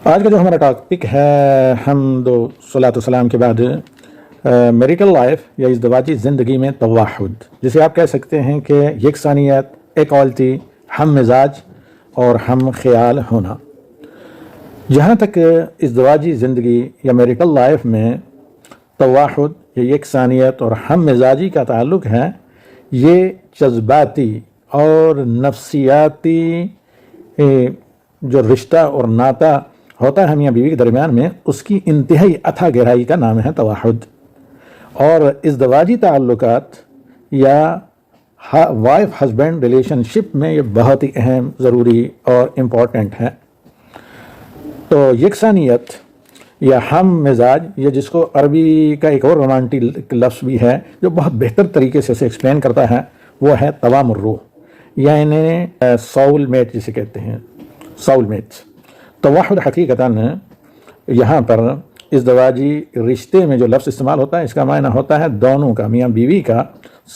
آج کا جو ہمارا ٹاپک ہے حمد و صلاۃ و سلام کے بعد میریٹل لائف یا ازدواجی زندگی میں توحد، جسے آپ کہہ سکتے ہیں کہ یکسانیت، ایکوالٹی، ہم مزاج اور ہم خیال ہونا۔ جہاں تک ازدواجی زندگی یا میریٹل لائف میں توحد یا یکسانیت اور ہم مزاجی کا تعلق ہے، یہ جذباتی اور نفسیاتی جو رشتہ اور ناطہ ہوتا ہے میاں بیوی کے درمیان میں، اس کی انتہائی اتھا گہرائی کا نام ہے توحد۔ اور ازدواجی تعلقات یا وائف ہسبینڈ ریلیشن شپ میں یہ بہت ہی اہم، ضروری اور امپورٹنٹ ہے۔ تو یکسانیت یا ہم مزاج، یہ جس کو عربی کا ایک اور رومانٹک لفظ بھی ہے جو بہت بہتر طریقے سے اسے ایکسپلین کرتا ہے، وہ ہے توام الروح، یعنی سول میٹ جسے کہتے ہیں، سول میٹس۔ توحد حقیقتاً یہاں پر ازدواجی رشتے میں جو لفظ استعمال ہوتا ہے، اس کا معنی ہوتا ہے دونوں کا، میاں بیوی کا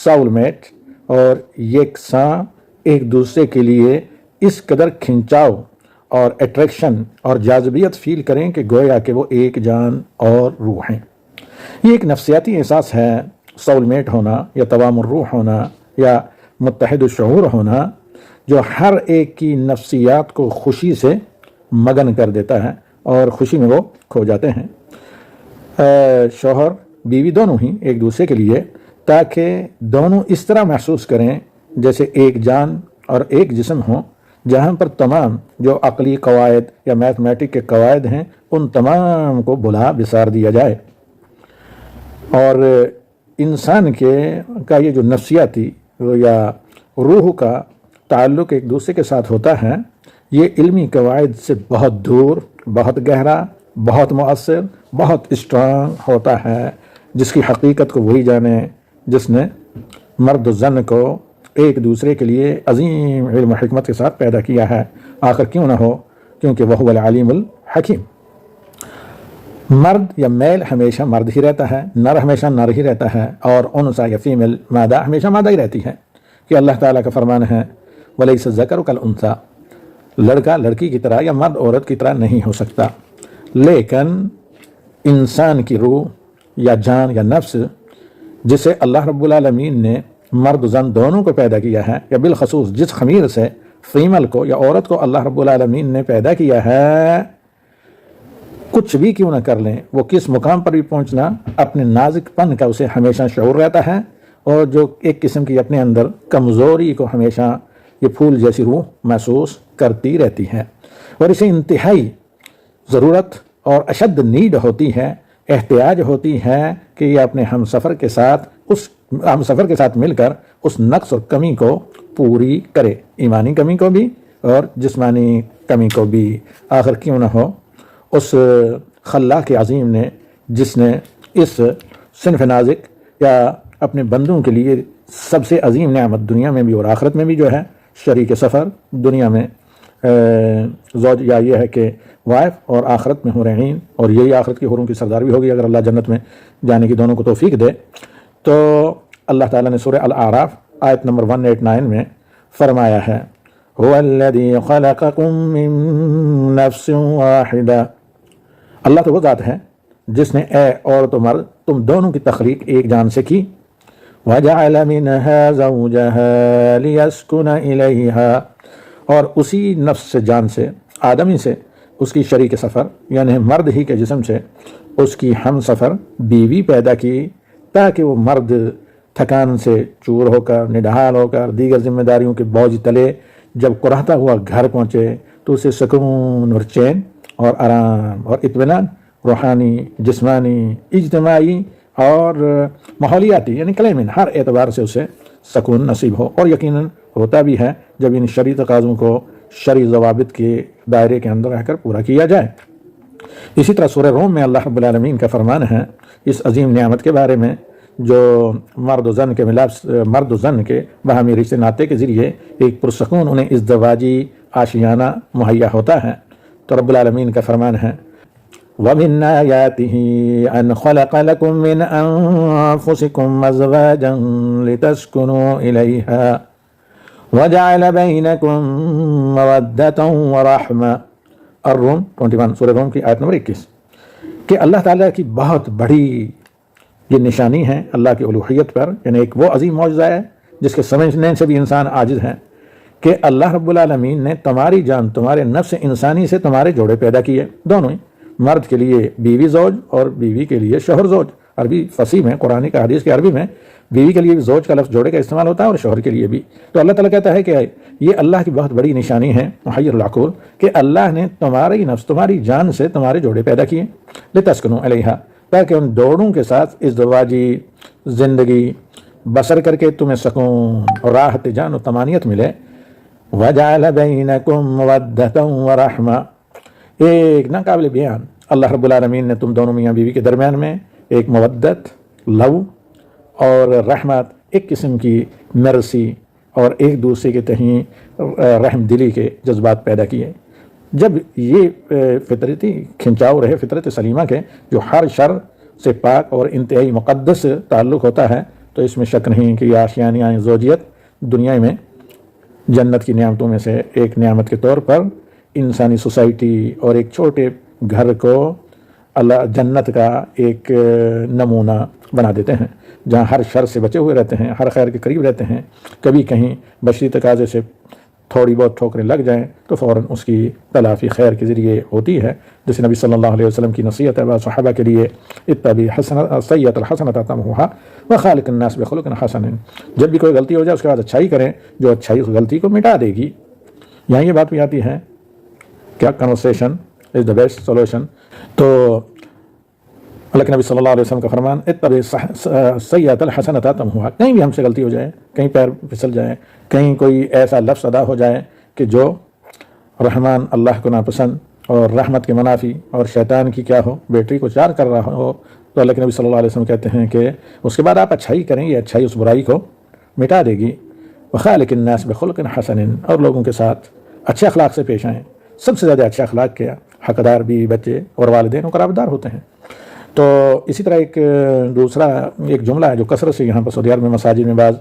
سول میٹ، اور یکساں ایک دوسرے کے لیے اس قدر کھنچاؤ اور اٹریکشن اور جاذبیت فیل کریں کہ گویا کہ وہ ایک جان اور روح ہیں۔ یہ ایک نفسیاتی احساس ہے، سول میٹ ہونا یا توام الروح ہونا یا متحد الشعور ہونا، جو ہر ایک کی نفسیات کو خوشی سے مگن کر دیتا ہے اور خوشی میں وہ کھو جاتے ہیں۔ شوہر بیوی دونوں ہی ایک دوسرے کے لیے، تاکہ دونوں اس طرح محسوس کریں جیسے ایک جان اور ایک جسم ہوں، جہاں پر تمام جو عقلی قواعد یا میتھمیٹک کے قواعد ہیں ان تمام کو بلا بسار دیا جائے۔ اور انسان کا یہ جو نفسیاتی یا روح کا تعلق ایک دوسرے کے ساتھ ہوتا ہے، یہ علمی قواعد سے بہت دور، بہت گہرا، بہت مؤثر، بہت اسٹرانگ ہوتا ہے، جس کی حقیقت کو وہی جانے جس نے مرد و زن کو ایک دوسرے کے لیے عظیم علم و حکمت کے ساتھ پیدا کیا ہے۔ آخر کیوں نہ ہو، کیونکہ وہ العلیم الحکیم۔ مرد یا میل ہمیشہ مرد ہی رہتا ہے، نر ہمیشہ نر ہی رہتا ہے، اور انثى یا فیمیل مادہ ہمیشہ مادہ ہی رہتی ہے، کہ اللہ تعالیٰ کا فرمان ہے وَلَيْسَ الذَّكَرُ كَالْأُنثىٰ، لڑکا لڑکی کی طرح یا مرد عورت کی طرح نہیں ہو سکتا۔ لیکن انسان کی روح یا جان یا نفس، جسے اللہ رب العالمین نے مرد و زن دونوں کو پیدا کیا ہے، یا بالخصوص جس خمیر سے فیمل کو یا عورت کو اللہ رب العالمین نے پیدا کیا ہے، کچھ بھی کیوں نہ کر لیں، وہ کس مقام پر بھی پہنچنا، اپنے نازک پن کا اسے ہمیشہ شعور رہتا ہے، اور جو ایک قسم کی اپنے اندر کمزوری کو ہمیشہ یہ پھول جیسی روح محسوس کرتی رہتی ہے، اور اسے انتہائی ضرورت اور اشد نیڈ ہوتی ہے، احتیاج ہوتی ہے کہ یہ اپنے ہم سفر کے ساتھ مل کر اس نقص اور کمی کو پوری کرے، ایمانی کمی کو بھی اور جسمانی کمی کو بھی۔ آخر کیوں نہ ہو، اس خلاق عظیم نے، جس نے اس صنف نازک یا اپنے بندوں کے لیے سب سے عظیم نعمت دنیا میں بھی اور آخرت میں بھی جو ہے شریک سفر، دنیا میں زوج یا یہ ہے کہ وائف، اور آخرت میں حورین، اور یہی آخرت کی حوروں کی سردار بھی ہوگی اگر اللہ جنت میں جانے کی دونوں کو توفیق دے۔ تو اللہ تعالیٰ نے سورہ الاعراف آیت نمبر 189 میں فرمایا ہے هُوَ الَّذِي خَلَقَكُم مِّن نَّفْسٍ وَاحِدَةٍ، اللہ تو وہ ذات ہے جس نے اے عورت و مرد تم دونوں کی تخلیق ایک جان سے کی، وَجَعَلَ مِنْهَا زَوْجَهَا لِيَسْكُنَ إِلَيْهَا، اور اسی نفس سے، جان سے، آدمی سے اس کی شریک سفر یعنی مرد ہی کے جسم سے اس کی ہم سفر بیوی پیدا کی، تاکہ وہ مرد تھکان سے چور ہو کر، نڈھال ہو کر، دیگر ذمہ داریوں کے بوجھ تلے جب کراہتا ہوا گھر پہنچے تو اسے سکون اور چین اور آرام اور اطمینان، روحانی، جسمانی، اجتماعی اور ماحولیاتی، یعنی کلیمن ہر اعتبار سے اسے سکون نصیب ہو۔ اور یقیناً ہوتا بھی ہے جب ان شرعی تقاضوں کو شرعی ضوابط کے دائرے کے اندر رہ کر پورا کیا جائے۔ اسی طرح سورہ روم میں اللہ رب العالمین کا فرمان ہے اس عظیم نعمت کے بارے میں، جو مرد و زن کے باہمی رشتے ناطے کے ذریعے ایک پرسکون انہیں ازدواجی آشیانہ مہیا ہوتا ہے۔ تو رب العالمین کا فرمان ہے وَمِنْ آيَاتِهِ أَنْ خَلَقَ لَكُم مِّنْ أَنفُسِكُمْ أَزْوَاجًا لِتَسْكُنُوا إِلَيْهَا وَجَعَلَ بَيْنَكُم مَّوَدَّةً وَرَحْمَةً الروم 21 سورہ روم کی آیت نمبر 21 کہ اللہ تعالیٰ کی بہت بڑی یہ نشانی ہے اللہ کی الوہیت پر، یعنی ایک وہ عظیم معجزہ ہے جس کے سمجھنے سے بھی انسان عاجز ہے کہ اللہ رب العالمین نے تمہاری جان، تمہارے نفس انسانی سے تمہارے جوڑے پیدا کیے، دونوں ہی، مرد کے لیے بیوی زوج اور بیوی کے لیے شوہر زوج۔ عربی فصیح میں، قرآن کا حدیث کے عربی میں بیوی کے لیے بھی زوج کا لفظ جوڑے کا استعمال ہوتا ہے اور شوہر کے لیے بھی۔ تو اللہ تعالیٰ کہتا ہے کہ یہ اللہ کی بہت بڑی نشانی ہے محیر العقول کہ اللہ نے تمہاری نفس، تمہاری جان سے تمہارے جوڑے پیدا کیے، لتسکنوا علیہا، تاکہ ان جوڑوں کے ساتھ ازدواجی زندگی بسر کر کے تمہیں سکون اور راحت جان و طمانینت ملے۔ وَجَعَلَ بَيْنَكُمْ مَوَدَّةً وَرَحْمَةً، ایک ناقابل بیان اللہ رب العالمین نے تم دونوں میاں بیوی کے درمیان میں ایک مودت، لو اور رحمت، ایک قسم کی مرسی اور ایک دوسرے کے تئیں رحم دلی کے جذبات پیدا کیے۔ جب یہ فطرتی کھنچاؤ رہے فطرت سلیمہ کے جو ہر شر سے پاک اور انتہائی مقدس تعلق ہوتا ہے، تو اس میں شک نہیں کہ یہ آشیانہ زوجیت دنیا میں جنت کی نعمتوں میں سے ایک نعمت کے طور پر انسانی سوسائٹی اور ایک چھوٹے گھر کو اللہ جنت کا ایک نمونہ بنا دیتے ہیں، جہاں ہر شر سے بچے ہوئے رہتے ہیں، ہر خیر کے قریب رہتے ہیں۔ کبھی کہیں بشری تقاضے سے تھوڑی بہت ٹھوکریں لگ جائیں تو فوراً اس کی تلافی خیر کے ذریعے ہوتی ہے، جیسے نبی صلی اللہ علیہ وسلم کی نصیحت ہے صحابہ کے لیے، اتبع السیئۃ الحسنۃ تمحوھا وخالق الناس بخلق حسن، جب بھی کوئی غلطی ہو جائے اس کے بعد اچھائی کریں جو اچھائی اس غلطی کو مٹا دے گی۔ یہاں یہ بات بھی آتی ہے کیا conversation is the best solution, تو اللہ کے نبی صلی اللہ علیہ وسلم کا فرمان اتبع السیئۃ الحسنۃ تمحوھا، کہیں بھی ہم سے غلطی ہو جائے، کہیں پیر پھسل جائے، کہیں کوئی ایسا لفظ ادا ہو جائے کہ جو رحمان اللہ کو ناپسند اور رحمت کے منافی اور شیطان کی کیا ہو بیٹری کو چار کر رہا ہو، تو اللہ کے نبی صلی اللہ علیہ وسلم کہتے ہیں کہ اس کے بعد آپ اچھائی کریں، یہ اچھائی اس برائی کو مٹا دے گی۔ وخالق الناس بخلق حسن، اور لوگوں کے ساتھ اچھے اخلاق سے پیش آئیں۔ سب سے زیادہ اچھے اخلاق کے حقدار بیوی بچے اور والدین و قرابتدار ہوتے ہیں۔ تو اسی طرح دوسرا ایک جملہ ہے جو کثرت سے یہاں پر سعودی عرب میں مساجد میں بعض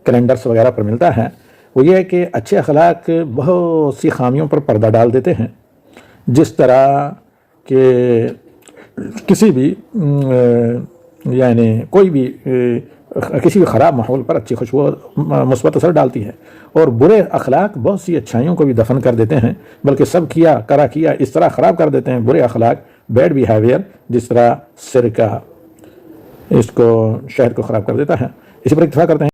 کیلنڈرز وغیرہ پر ملتا ہے، وہ یہ ہے کہ اچھے اخلاق بہت سی خامیوں پر پردہ ڈال دیتے ہیں، جس طرح کہ کسی بھی یعنی کوئی بھی کسی بھی خراب ماحول پر اچھی خوشبو مثبت اثر ڈالتی ہے، اور برے اخلاق بہت سی اچھائیوں کو بھی دفن کر دیتے ہیں، بلکہ سب کیا اس طرح خراب کر دیتے ہیں برے اخلاق، بیڈ بیہیویئر، جس طرح سرکہ اس کو شہر کو خراب کر دیتا ہے۔ اسی پر اتفاق کرتے ہیں